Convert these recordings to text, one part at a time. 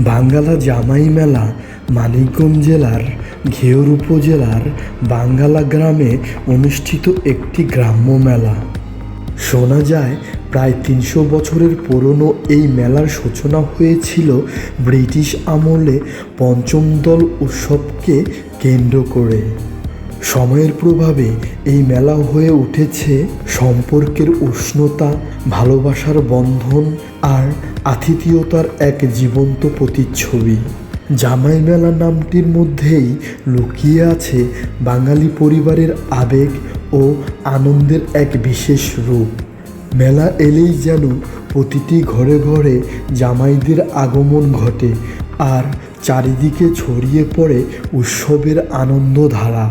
বাঙ্গালা জামাই মেলা মানিকগঞ্জ জেলার ঘিওর উপজেলার বাঙ্গালা গ্রামে অনুষ্ঠিত একটি গ্রাম্য মেলা। শোনা যায় প্রায় ৩০০ বছরের পুরনো এই মেলার সূচনা হয়েছিল ব্রিটিশ আমলে পঞ্চম দল উৎসবকে কেন্দ্র করে। সময়ের প্রভাবে এই মেলা হয়ে উঠেছে সম্পর্কের উষ্ণতা, ভালোবাসার বন্ধন আর আতিথেয়তার এক জীবন্ত প্রতিচ্ছবি। জামাই মেলা নামটির মধ্যেই লুকিয়ে আছে বাঙালি পরিবারের আবেগ ও আনন্দের এক বিশেষ রূপ। মেলা এলেই যেন প্রতিটি ঘরে ঘরে জামাইদের আগমন ঘটে আর চারিদিকে ছড়িয়ে পড়ে উৎসবের আনন্দধারা।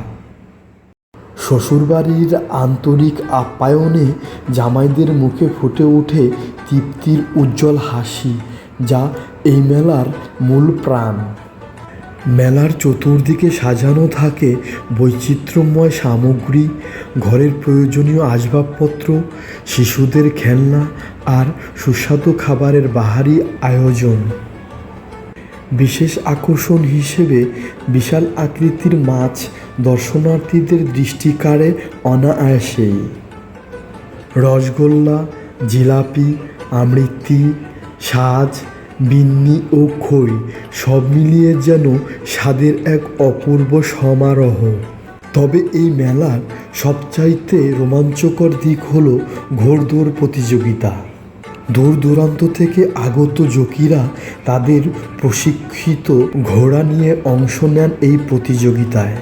শ্বশুরবাড়ির আন্তরিক আপ্যায়নে জামাইদের মুখে ফুটে ওঠে তৃপ্তির উজ্জ্বল হাসি, যা এই মেলার মূল প্রাণ। মেলার চতুর্দিকে সাজানো থাকে বৈচিত্র্যময় সামগ্রী, ঘরের প্রয়োজনীয় আসবাবপত্র, শিশুদের খেলনা আর সুস্বাদু খাবারের বাহারি আয়োজন। বিশেষ আকর্ষণ হিসেবে বিশাল আকৃতির মাছ দর্শনার্থীদের দৃষ্টি কাড়ে অনায়াসেই। রসগোল্লা, জিলাপি, আমৃতি, সাজ, বিন্নি ও খই সব মিলিয়ে যেন স্বাদের এক অপূর্ব সমারোহ। তবে এই মেলার সবচাইতে রোমাঞ্চকর দিক হলো ঘোড়দৌড় প্রতিযোগিতা। দূর দূরান্ত থেকে আগত জকিরা তাদের প্রশিক্ষিত ঘোড়া নিয়ে অংশ নেন এই প্রতিযোগিতায়।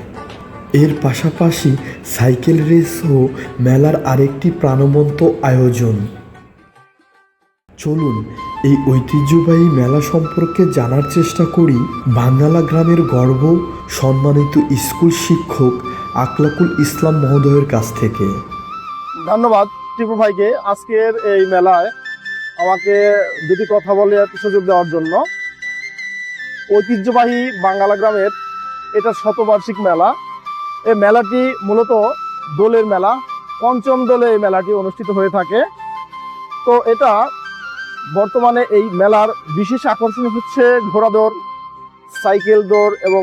এর পাশাপাশি সাইকেল রেসও মেলার আরেকটি প্রাণবন্ত আয়োজন। চলুন এই ঐতিহ্যবাহী মেলা সম্পর্কে জানার চেষ্টা করি বাঙ্গালা গ্রামের গর্ব, সম্মানিত স্কুল শিক্ষক আখলাকুল ইসলাম মহোদয়ের কাছ থেকে। ধন্যবাদ টিপু ভাইকে আজকের এই মেলায় আমাকে দুটি কথা বলে সুযোগ দেওয়ার জন্য। ঐতিহ্যবাহী বাঙ্গালা গ্রামের এটা শতবার্ষিক মেলা। এই মেলাটি মূলত দোলের মেলা, পঞ্চম দোলে এই মেলাটি অনুষ্ঠিত হয়ে থাকে। তো এটা বর্তমানে এই মেলার বিশেষ আকর্ষণ হচ্ছে ঘোড়া দৌড়, সাইকেল দৌড় এবং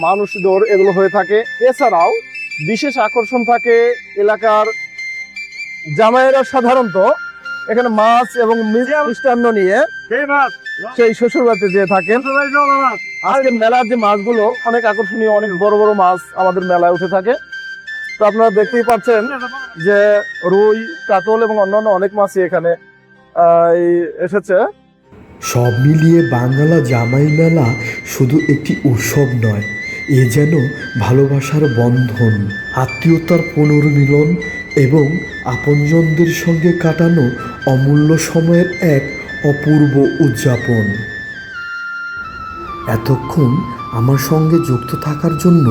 মানুষ দৌড়, এগুলো হয়ে থাকে। এছাড়াও বিশেষ আকর্ষণ থাকে এলাকার জামাইয়েরা সাধারণত এখানে মাছ এবং মিষ্টান্ন নিয়ে সেই শ্বশুর বাড়িতে যেয়ে থাকেন। আজকের মেলার যে মাছগুলো অনেক আকর্ষণীয়, অনেক বড় বড় মাছ আমাদের মেলায় উঠে থাকে। তো আপনারা দেখতেই পাচ্ছেন যে রুই, কাতল এবং অন্যান্য অনেক মাছই এখানে এসেছে। সব মিলিয়ে বাঙ্গালা জামাই মেলা শুধু একটি উৎসব নয়, এ যেন ভালোবাসার বন্ধন, আত্মীয়তার পুনর্মিলন এবং আপনজনদের সঙ্গে কাটানো অমূল্য সময়ের এক অপূর্ব উদযাপন। এতক্ষণ আমার সঙ্গে যুক্ত থাকার জন্য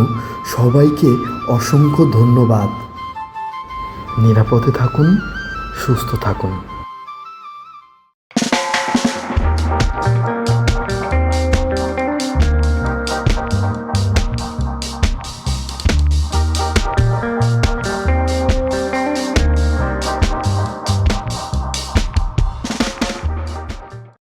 সবাইকে অসংখ্য ধন্যবাদ। নিরাপদে থাকুন, সুস্থ থাকুন।